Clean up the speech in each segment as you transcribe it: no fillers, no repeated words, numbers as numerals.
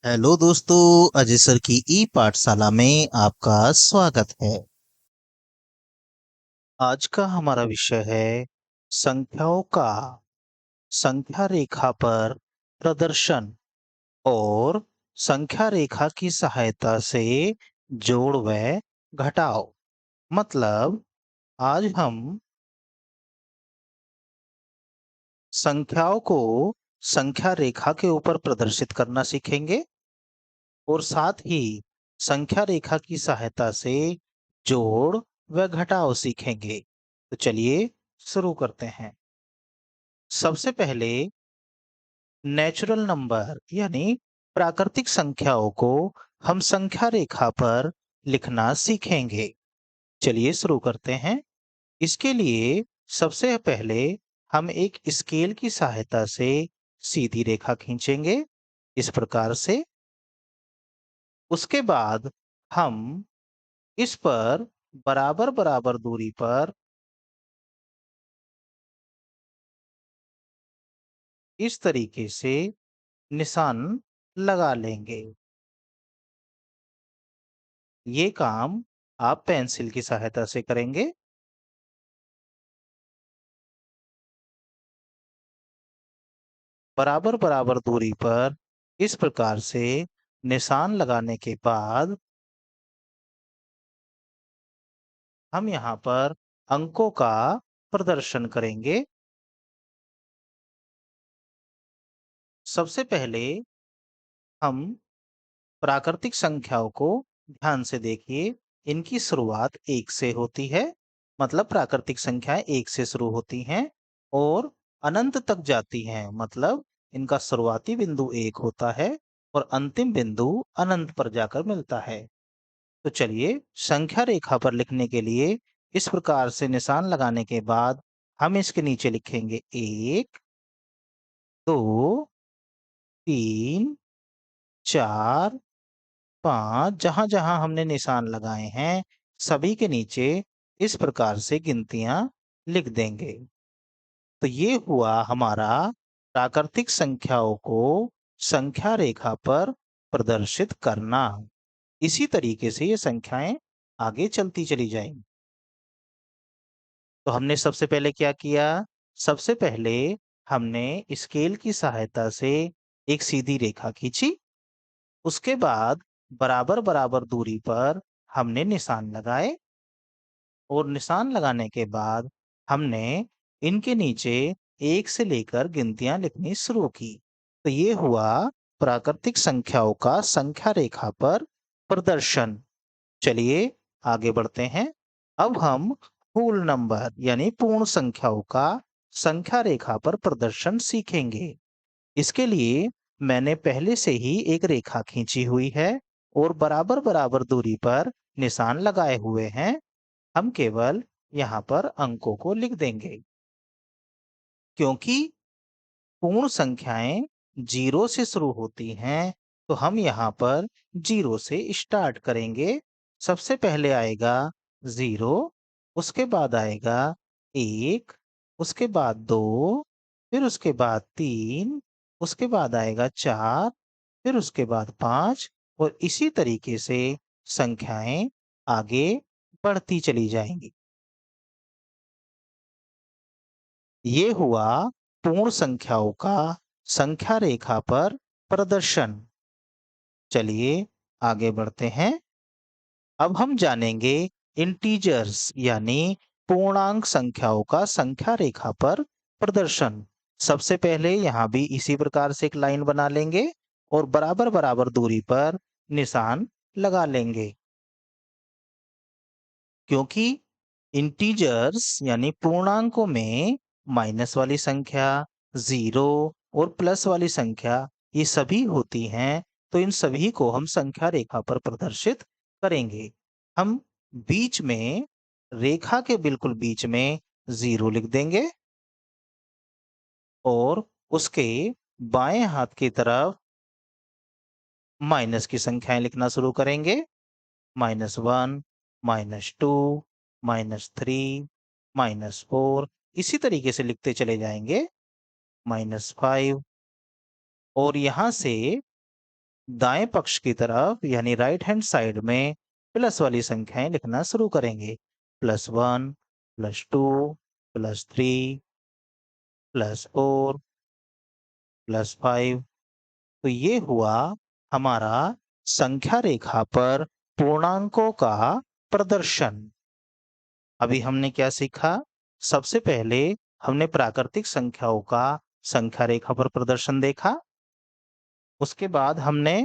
Hello दोस्तों, Ajay sir की ई पाठशाला में आपका स्वागत है। आज का हमारा विषय है संख्याओं का संख्या रेखा पर प्रदर्शन और संख्या रेखा की सहायता से जोड़ व घटाओ। मतलब आज हम संख्याओं को संख्या रेखा के ऊपर प्रदर्शित करना सीखेंगे और साथ ही संख्या रेखा की सहायता से जोड़ व घटाव सीखेंगे। तो चलिए शुरू करते हैं। सबसे पहले नेचुरल नंबर यानी प्राकृतिक संख्याओं को हम संख्या रेखा पर लिखना सीखेंगे। चलिए शुरू करते हैं। इसके लिए सबसे पहले हम एक स्केल की सहायता से सीधी रेखा खींचेंगे इस प्रकार से। उसके बाद हम इस पर बराबर बराबर दूरी पर इस तरीके से निशान लगा लेंगे। ये काम आप पेंसिल की सहायता से करेंगे। बराबर बराबर दूरी पर इस प्रकार से निशान लगाने के बाद हम यहाँ पर अंकों का प्रदर्शन करेंगे। सबसे पहले हम प्राकृतिक संख्याओं को ध्यान से देखिए। इनकी शुरुआत 1 से होती है। मतलब प्राकृतिक संख्याएं 1 से शुरू होती हैं और अनंत तक जाती हैं। मतलब इनका शुरुआती बिंदु 1 होता है और अंतिम बिंदु अनंत पर जाकर मिलता है। तो चलिए संख्या रेखा पर लिखने के लिए इस प्रकार से निशान लगाने के बाद हम इसके नीचे लिखेंगे 1, 2, 3, 4, 5। जहां जहां हमने निशान लगाए हैं सभी के नीचे इस प्रकार से गिनतियां लिख देंगे। तो ये हुआ हमारा प्राकृतिक संख्याओं को संख्या रेखा पर प्रदर्शित करना। इसी तरीके से ये संख्याएं आगे चलती चली जाएंगी। तो हमने सबसे पहले क्या किया? सबसे पहले हमने स्केल की सहायता से एक सीधी रेखा खींची। उसके बाद बराबर बराबर दूरी पर हमने निशान लगाए और निशान लगाने के बाद हमने इनके नीचे 1 से लेकर गिनतियां लिखनी शुरू की। तो ये हुआ प्राकृतिक संख्याओं का संख्या रेखा पर प्रदर्शन। चलिए आगे बढ़ते हैं। अब हम फूल नंबर यानी पूर्ण संख्याओं का संख्या रेखा पर प्रदर्शन सीखेंगे। इसके लिए मैंने पहले से ही एक रेखा खींची हुई है और बराबर बराबर दूरी पर निशान लगाए हुए हैं। हम केवल यहाँ पर अंकों को लिख देंगे। क्योंकि पूर्ण संख्याएं 0 से शुरू होती हैं तो हम यहाँ पर 0 से स्टार्ट करेंगे। सबसे पहले आएगा 0, उसके बाद आएगा 1, उसके बाद 2, फिर उसके बाद 3, उसके बाद आएगा 4, फिर उसके बाद 5 और इसी तरीके से संख्याएं आगे बढ़ती चली जाएंगी। ये हुआ पूर्ण संख्याओं का संख्या रेखा पर प्रदर्शन। चलिए आगे बढ़ते हैं। अब हम जानेंगे इंटीजर्स यानी पूर्णांक संख्याओं का संख्या रेखा पर प्रदर्शन। सबसे पहले यहाँ भी इसी प्रकार से एक लाइन बना लेंगे और बराबर बराबर दूरी पर निशान लगा लेंगे। क्योंकि इंटीजर्स यानी पूर्णांकों में माइनस वाली संख्या, जीरो और प्लस वाली संख्या ये सभी होती हैं। तो इन सभी को हम संख्या रेखा पर प्रदर्शित करेंगे। हम बीच में रेखा के बिल्कुल बीच में 0 लिख देंगे और उसके बाएं हाथ की तरफ माइनस की संख्याएं लिखना शुरू करेंगे। -1, -2, -3, -4 इसी तरीके से लिखते चले जाएंगे। -5 और यहां से दाएं पक्ष की तरफ यानी राइट हैंड साइड में प्लस वाली संख्याएं लिखना शुरू करेंगे। +1, +2, +3, +4, +5। तो ये हुआ हमारा संख्या रेखा पर पूर्णांकों का प्रदर्शन। अभी हमने क्या सीखा? सबसे पहले हमने प्राकृतिक संख्याओं का संख्या रेखा पर प्रदर्शन देखा। उसके बाद हमने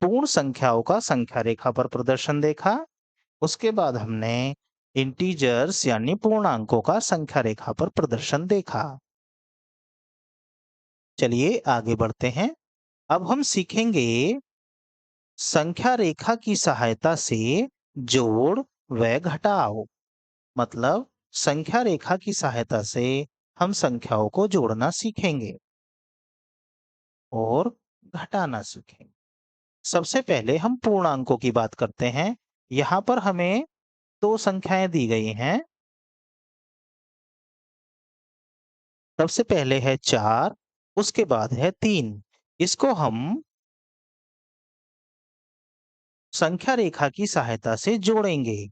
पूर्ण संख्याओं का संख्या रेखा पर प्रदर्शन देखा। उसके बाद हमने इंटीजर्स यानी पूर्णांकों का संख्या रेखा पर प्रदर्शन देखा। चलिए आगे बढ़ते हैं। अब हम सीखेंगे संख्या रेखा की सहायता से जोड़ व घटाव। मतलब संख्या रेखा की सहायता से हम संख्याओं को जोड़ना सीखेंगे और घटाना सीखेंगे। सबसे पहले हम पूर्णांकों की बात करते हैं। यहाँ पर हमें दो संख्याएं दी गई हैं। सबसे पहले है 4, उसके बाद है 3। इसको हम संख्या रेखा की सहायता से जोड़ेंगे।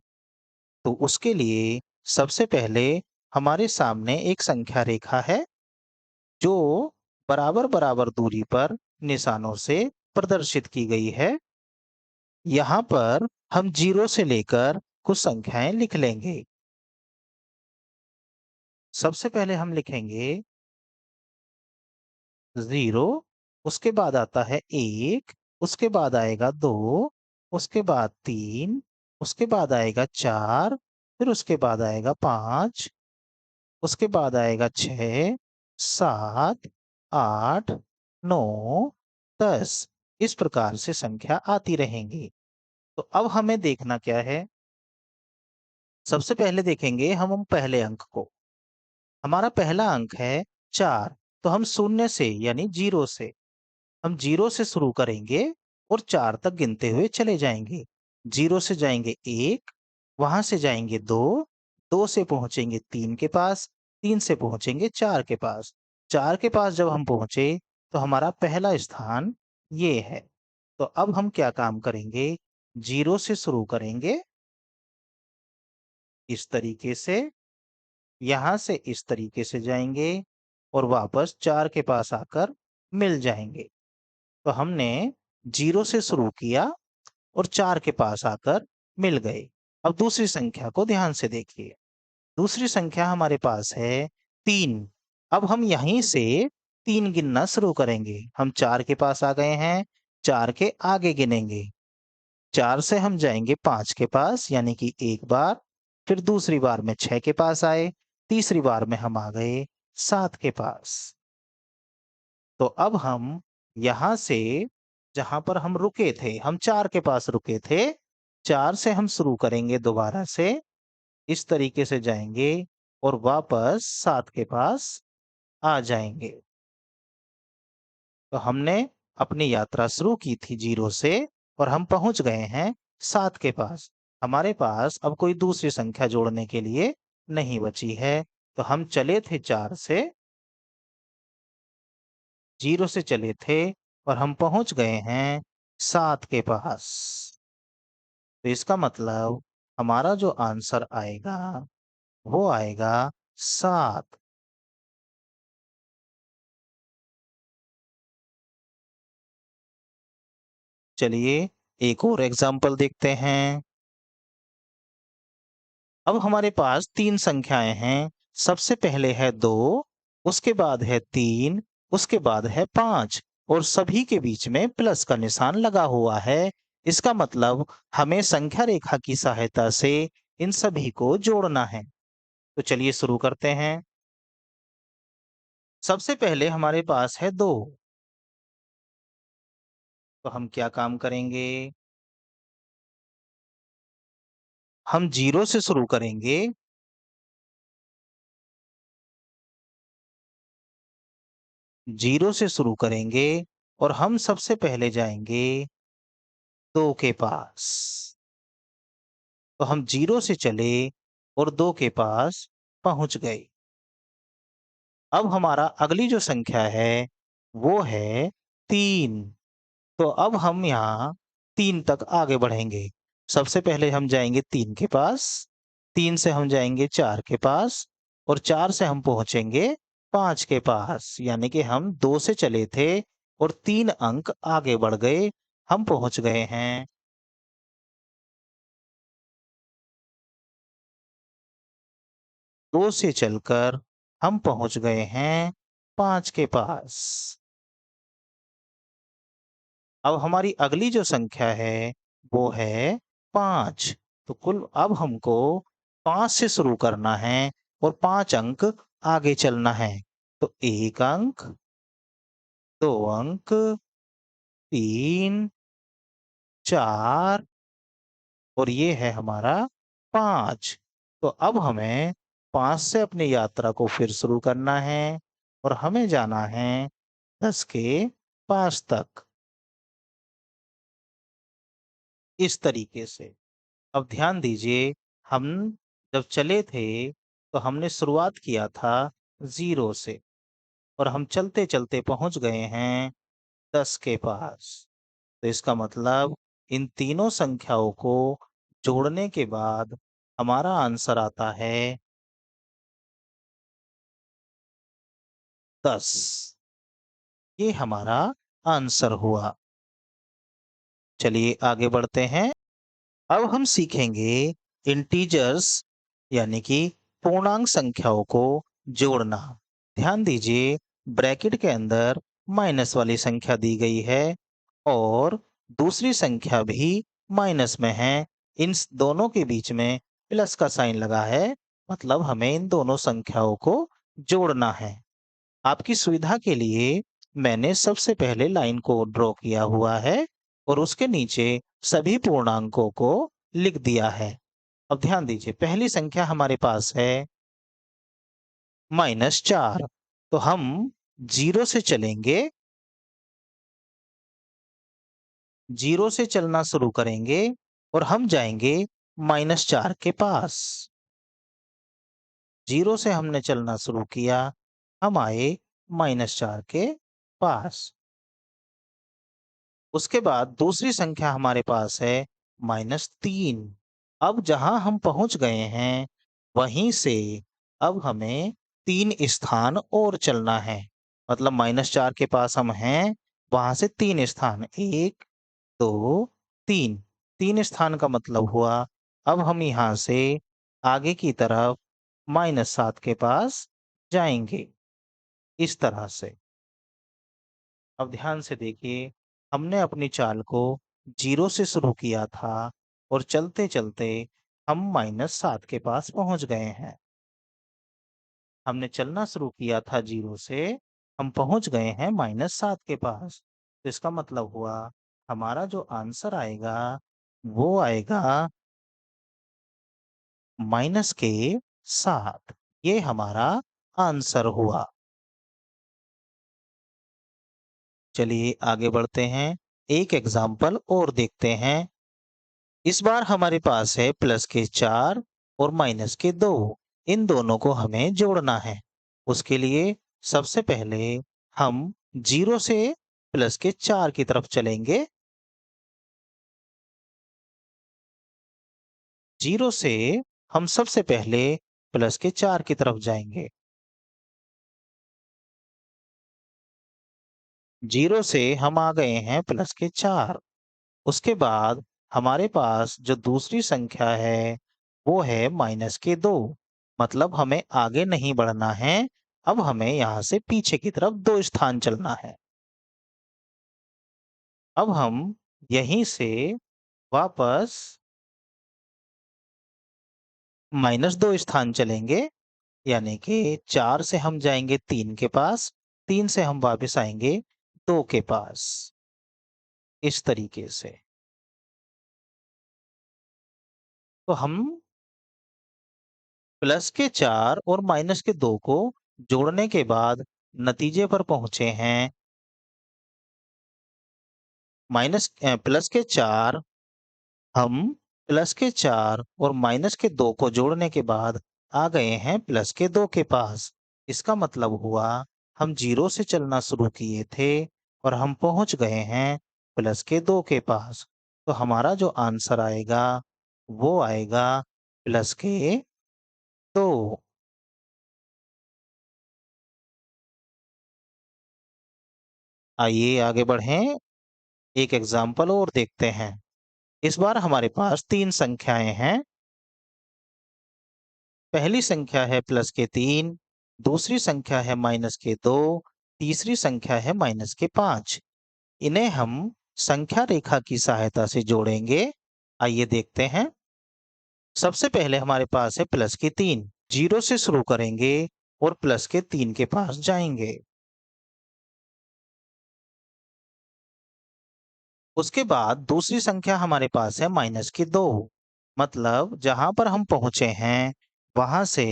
तो उसके लिए सबसे पहले हमारे सामने एक संख्या रेखा है जो बराबर बराबर दूरी पर निशानों से प्रदर्शित की गई है। यहाँ पर हम 0 से लेकर कुछ संख्याएं लिख लेंगे। सबसे पहले हम लिखेंगे 0, उसके बाद आता है 1, उसके बाद आएगा 2, उसके बाद 3, उसके बाद आएगा 4, फिर उसके बाद आएगा 5, उसके बाद आएगा 6, 7, 8, 9, 10। इस प्रकार से संख्या आती रहेंगी। तो अब हमें देखना क्या है? सबसे पहले देखेंगे हम पहले अंक को। हमारा पहला अंक है 4, तो हम शून्य से यानी 0 से हम 0 से शुरू करेंगे और 4 तक गिनते हुए चले जाएंगे। 0 से जाएंगे 1, वहां से जाएंगे 2, 2 से पहुंचेंगे 3 के पास, 3 से पहुंचेंगे 4 के पास। 4 के पास जब हम पहुंचे तो हमारा पहला स्थान ये है। तो अब हम क्या काम करेंगे? 0 से शुरू करेंगे इस तरीके से, यहां से इस तरीके से जाएंगे और वापस 4 के पास आकर मिल जाएंगे। तो हमने 0 से शुरू किया और 4 के पास आकर मिल गए। अब दूसरी संख्या को ध्यान से देखिए। दूसरी संख्या हमारे पास है 3। अब हम यहीं से 3 गिनना शुरू करेंगे। हम 4 के पास आ गए हैं, 4 के आगे गिनेंगे। 4 से हम जाएंगे 5 के पास यानी कि एक बार, फिर दूसरी बार में 6 के पास आए, तीसरी बार में हम आ गए 7 के पास। तो अब हम यहां से जहां पर हम रुके थे, हम 4 के पास रुके थे, 4 से हम शुरू करेंगे दोबारा से, इस तरीके से जाएंगे और वापस 7 के पास आ जाएंगे। तो हमने अपनी यात्रा शुरू की थी 0 से और हम पहुंच गए हैं 7 के पास। हमारे पास अब कोई दूसरी संख्या जोड़ने के लिए नहीं बची है। तो हम चले थे 4 से, 0 से चले थे और हम पहुंच गए हैं 7 के पास। तो इसका मतलब हमारा जो आंसर आएगा वो आएगा 7। चलिए एक और एग्जाम्पल देखते हैं। अब हमारे पास 3 संख्याएं हैं। सबसे पहले है 2, उसके बाद है 3, उसके बाद है 5 और सभी के बीच में प्लस का निशान लगा हुआ है। इसका मतलब हमें संख्या रेखा की सहायता से इन सभी को जोड़ना है। तो चलिए शुरू करते हैं। सबसे पहले हमारे पास है 2। तो हम क्या काम करेंगे? हम 0 से शुरू करेंगे, 0 से शुरू करेंगे और हम सबसे पहले जाएंगे 2 के पास। तो हम 0 से चले और 2 के पास पहुंच गए। अब हमारा अगली जो संख्या है वो है 3। तो अब हम यहाँ 3 तक आगे बढ़ेंगे। सबसे पहले हम जाएँगे 3 के पास, 3 से हम जाएँगे 4 के पास और 4 से हम पहुँचेंगे 5 के पास। यानी कि हम 2 से चले थे और 3 अंक आगे बढ़ गए, हम पहुँच गए हैं 2 से चलकर हम पहुँच गए हैं 5 के पास। अब हमारी अगली जो संख्या है, वो है 5। तो कुल अब हमको 5 से शुरू करना है और 5 अंक आगे चलना है। तो 1 अंक, 2 अंक, 3, 4 और ये है हमारा 5। तो अब हमें 5 से अपनी यात्रा को फिर शुरू करना है और हमें जाना है 10 के पास तक, इस तरीके से। अब ध्यान दीजिए, हम जब चले थे, तो हमने शुरुआत किया था 0 से और हम चलते-चलते पहुँच गए हैं 10 के पास। तो इसका मतलब इन तीनों संख्याओं को जोड़ने के बाद हमारा आंसर आता है 10। ये हमारा आंसर हुआ। चलिए आगे बढ़ते हैं। अब हम सीखेंगे इंटीजर्स यानी कि पूर्णांक संख्याओं को जोड़ना। ध्यान दीजिए, ब्रैकेट के अंदर माइनस वाली संख्या दी गई है और दूसरी संख्या भी माइनस में है। इन दोनों के बीच में प्लस का साइन लगा है, मतलब हमें इन दोनों संख्याओं को जोड़ना है। आपकी सुविधा के लिए मैंने सबसे पहले लाइन को ड्रॉ किया हुआ है और उसके नीचे सभी पूर्णांकों को लिख दिया है। अब ध्यान दीजिए, पहली संख्या हमारे पास है -4। तो हम 0 से चलेंगे, 0 से चलना शुरू करेंगे और हम जाएंगे -4 के पास। 0 से हमने चलना शुरू किया, हम आए -4 के पास। उसके बाद दूसरी संख्या हमारे पास है -3। अब जहां हम पहुंच गए हैं, वहीं से अब हमें 3 स्थान और चलना है। मतलब -4 के पास हम हैं, वहां से 3 स्थान, 1, 2, 3। 3 स्थान का मतलब हुआ अब हम यहाँ से आगे की तरफ -7 के पास जाएंगे, इस तरह से। अब ध्यान से देखिए, हमने अपनी चाल को 0 से शुरू किया था और चलते-चलते हम -7 के पास पहुंच गए हैं। हमने चलना शुरू किया था 0 से, हम पहुंच गए हैं -7 के पास। तो इसका मतलब हुआ हमारा जो आंसर आएगा, वो आएगा माइनस के 7। ये हमारा आंसर हुआ। चलिए आगे बढ़ते हैं। एक एग्जाम्पल और देखते हैं। इस बार हमारे पास है प्लस के 4 और माइनस के 2। इन दोनों को हमें जोड़ना है। उसके लिए सबसे पहले हम 0 से प्लस के 4 की तरफ चलेंगे। 0 से हम सबसे पहले प्लस के 4 की तरफ जाएंगे। 0 से हम आ गए हैं प्लस के 4। उसके बाद हमारे पास जो दूसरी संख्या है, वो है माइनस के 2। मतलब हमें आगे नहीं बढ़ना है, अब हमें यहाँ से पीछे की तरफ 2 स्थान चलना है। अब हम यहीं से वापस -2 स्थान चलेंगे, यानी कि 4 से हम जाएंगे 3 के पास, 3 से हम वापस आएंगे 2 के पास, इस तरीके से। तो हम प्लस के 4 और माइनस के 2 को जोड़ने के बाद नतीजे पर पहुंचे हैं प्लस के 4। हम प्लस के 4 और माइनस के 2 को जोड़ने के बाद आ गए हैं प्लस के 2 के पास। इसका मतलब हुआ हम 0 से चलना शुरू किए थे और हम पहुंच गए हैं प्लस के 2 के पास। तो हमारा जो आंसर आएगा वो आएगा प्लस के 2। आइए आगे बढ़ें, एक एग्जाम्पल और देखते हैं। इस बार हमारे पास 3 संख्याएं हैं। पहली संख्या है प्लस के 3, दूसरी संख्या है माइनस के 2, तीसरी संख्या है माइनस के 5। इन्हें हम संख्या रेखा की सहायता से जोड़ेंगे। आइए देखते हैं। सबसे पहले हमारे पास है प्लस के 3, 0 से शुरू करेंगे और प्लस के 3 के पास जाएंगे। उसके बाद दूसरी संख्या हमारे पास है माइनस की 2, मतलब जहां पर हम पहुंचे हैं वहां से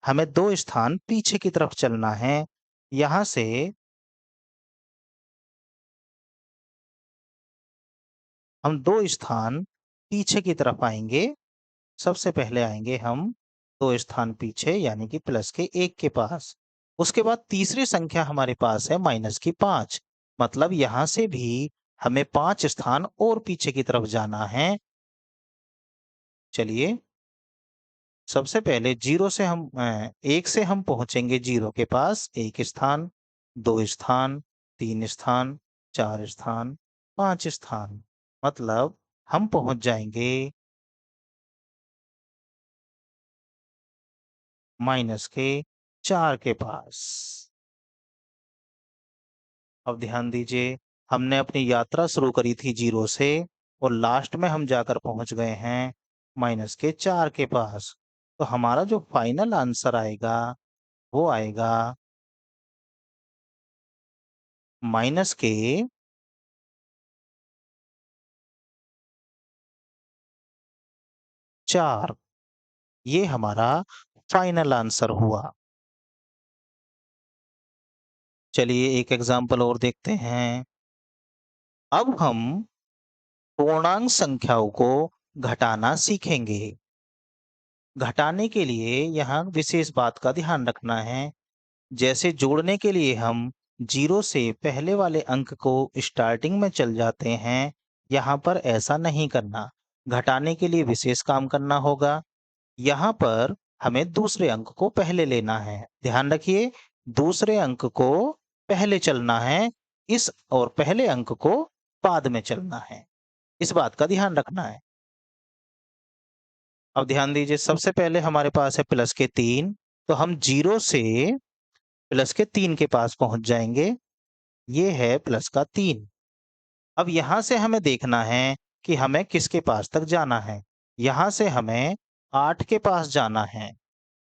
हमें 2 स्थान पीछे की तरफ चलना है। यहां से हम 2 स्थान पीछे की तरफ आएंगे। सबसे पहले आएंगे हम 2 स्थान पीछे यानी कि प्लस के 1 के पास। उसके बाद तीसरी संख्या हमारे पास है माइनस की 5, मतलब यहां से भी हमें 5 स्थान और पीछे की तरफ जाना है। चलिए, सबसे पहले 1 से हम पहुंचेंगे 0 के पास, 1 स्थान, 2 स्थान, 3 स्थान, 4 स्थान, 5 स्थान, मतलब हम पहुंच जाएंगे माइनस के 4 के पास। अब ध्यान दीजिए, हमने अपनी यात्रा शुरू करी थी 0 से और लास्ट में हम जाकर पहुंच गए हैं माइनस के 4 के पास। तो हमारा जो फाइनल आंसर आएगा वो आएगा माइनस के 4। ये हमारा फाइनल आंसर हुआ। चलिए एक एग्जाम्पल और देखते हैं। अब हम पूर्णांक संख्याओं को घटाना सीखेंगे। घटाने के लिए यहाँ विशेष बात का ध्यान रखना है। जैसे जोड़ने के लिए हम 0 से पहले वाले अंक को स्टार्टिंग में चल जाते हैं, यहाँ पर ऐसा नहीं करना। घटाने के लिए विशेष काम करना होगा। यहाँ पर हमें दूसरे अंक को पहले लेना है। ध्यान रखिए, दूसरे अंक को पहले चलना है, इस और पहले अंक को बाद में चलना है। इस बात का ध्यान रखना है। अब ध्यान दीजिए, सबसे पहले हमारे पास है प्लस के 3, तो हम 0 से प्लस के 3 के पास पहुंच जाएंगे। ये है प्लस का 3। अब यहां से हमें देखना है कि हमें किसके पास तक जाना है। यहां से हमें 8 के पास जाना है।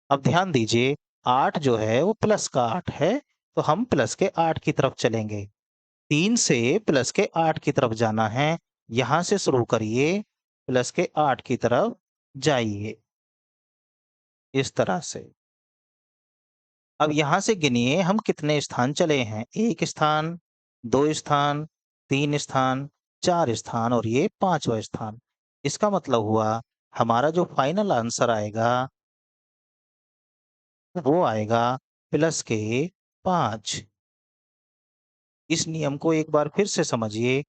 अब ध्यान दीजिए, 8 जो है वो प्लस का 8 है, तो हम प्लस के 8 की तरफ चलेंगे। 3 से प्लस के 8 की तरफ जाना है। यहां से शुरू करिए, प्लस के 8 की तरफ जाइए, इस तरह से। अब यहां से गिनिए हम कितने स्थान चले हैं। 1 स्थान, 2 स्थान, 3 स्थान, 4 स्थान और ये 5वां स्थान। इसका मतलब हुआ हमारा जो फाइनल आंसर आएगा वो आएगा प्लस के 5। इस नियम को एक बार फिर से समझिए।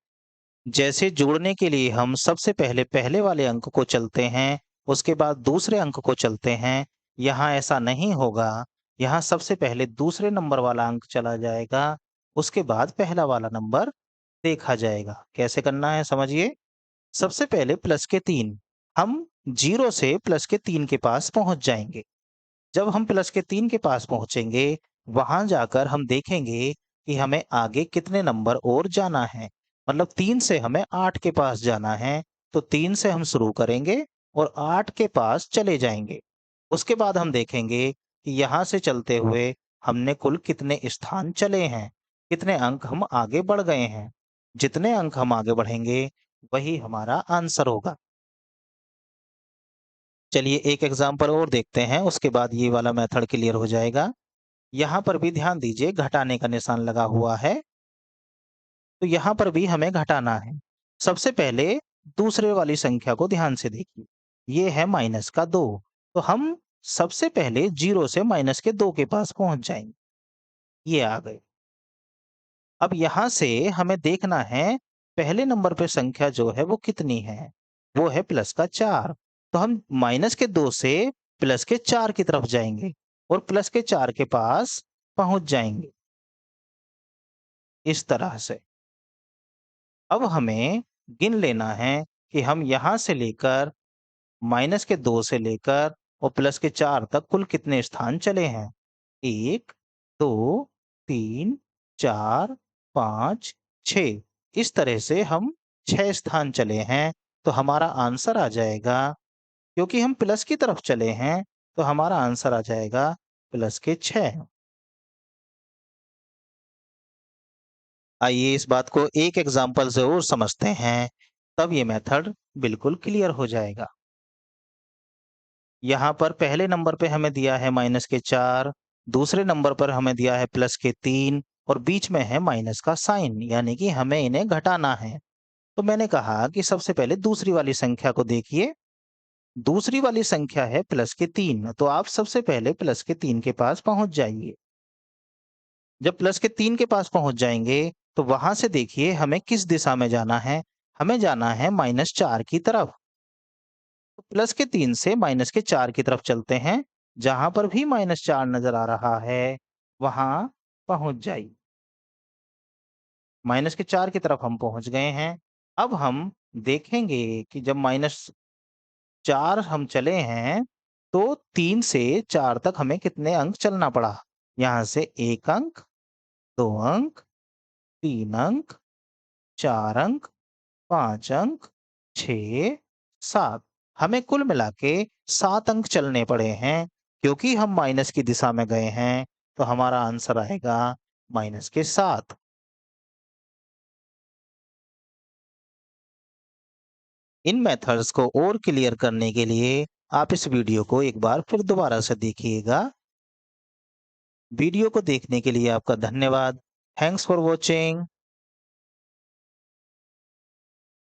जैसे जोड़ने के लिए हम सबसे पहले पहले वाले अंक को चलते हैं, उसके बाद दूसरे अंक को चलते हैं, यहाँ ऐसा नहीं होगा। यहाँ सबसे पहले दूसरे नंबर वाला अंक चला जाएगा, उसके बाद पहला वाला नंबर देखा जाएगा। कैसे करना है समझिए। सबसे पहले प्लस के 3, हम 0 से प्लस के 3 के पास पहुंच जाएंगे। जब हम प्लस के 3 के पास पहुंचेंगे, वहां जाकर हम देखेंगे कि हमें आगे कितने नंबर और जाना है। मतलब 3 से हमें 8 के पास जाना है, तो 3 से हम शुरू करेंगे और 8 के पास चले जाएंगे। उसके बाद हम देखेंगे कि यहाँ से चलते हुए हमने कुल कितने स्थान चले हैं, कितने अंक हम आगे बढ़ गए हैं। जितने अंक हम आगे बढ़ेंगे, वही हमारा आंसर होगा। चलिए एक एग्जाम्पल और देखते हैं, उसके बाद ये वाला मेथड क्लियर हो जाएगा। यहाँ पर भी ध्यान दीजिए, घटाने का निशान लगा हुआ है, तो यहाँ पर भी हमें घटाना है। सबसे पहले दूसरे वाली संख्या को ध्यान से देखिए। ये है माइनस का 2, तो हम सबसे पहले 0 से माइनस के 2 के पास पहुंच जाएंगे। ये आ गए। अब यहाँ से हमें देखना है पहले नंबर पे संख्या जो है वो कितनी है? वो है प्लस का 4। तो हम माइनस के 2 से प्लस के 4 की तरफ जाएँगे और प्लस के 4 के पास पहुँच जाएँगे, इस तरह से। अब हमें गिन लेना है कि हम यहाँ से लेकर माइनस के 2 से लेकर और प्लस के 4 तक कुल कितने स्थान चले हैं। 1, 2, 3, 4, 5, 6। इस तरह से हम 6 स्थान चले हैं, तो हमारा आंसर आ जाएगा, क्योंकि हम प्लस की तरफ चले हैं, तो हमारा आंसर आ जाएगा प्लस के 6। आइए इस बात को एक एग्जाम्पल से और समझते हैं, तब ये मेथड बिल्कुल क्लियर हो जाएगा। यहाँ पर पहले नंबर पे हमें दिया है माइनस के 4, दूसरे नंबर पर हमें दिया है प्लस के 3 और बीच में है माइनस का साइन, यानी कि हमें इन्हें घटाना है। तो मैंने कहा कि सबसे पहले दूसरी वाली संख्या को देखिए। दूसरी वाली संख्या है प्लस के 3, तो आप सबसे पहले प्लस के 3 के पास पहुंच जाइए। जब प्लस के 3 के पास पहुंच जाएंगे, तो वहां से देखिए हमें किस दिशा में जाना है। हमें जाना है -4 की तरफ। तो प्लस के 3 से माइनस के 4 की तरफ चलते हैं। जहां पर भी -4 नजर आ रहा है, वहां पहुंच जाइए। -4 की तरफ हम पहुंच गए हैं। अब हम देखेंगे कि जब -4 हम चले हैं, तो 3 से 4 तक हमें कितने अंक चलना पड़ा। यहाँ से 1 अंक, 2 अंक, 3 अंक, 4 अंक, 5 अंक, 6, 7। हमें कुल मिला के 7 अंक चलने पड़े हैं, क्योंकि हम माइनस की दिशा में गए हैं, तो हमारा आंसर आएगा माइनस के 7। इन मेथड्स को और क्लियर करने के लिए आप इस वीडियो को एक बार फिर दोबारा से देखिएगा। वीडियो को देखने के लिए आपका धन्यवाद। Thanks for watching.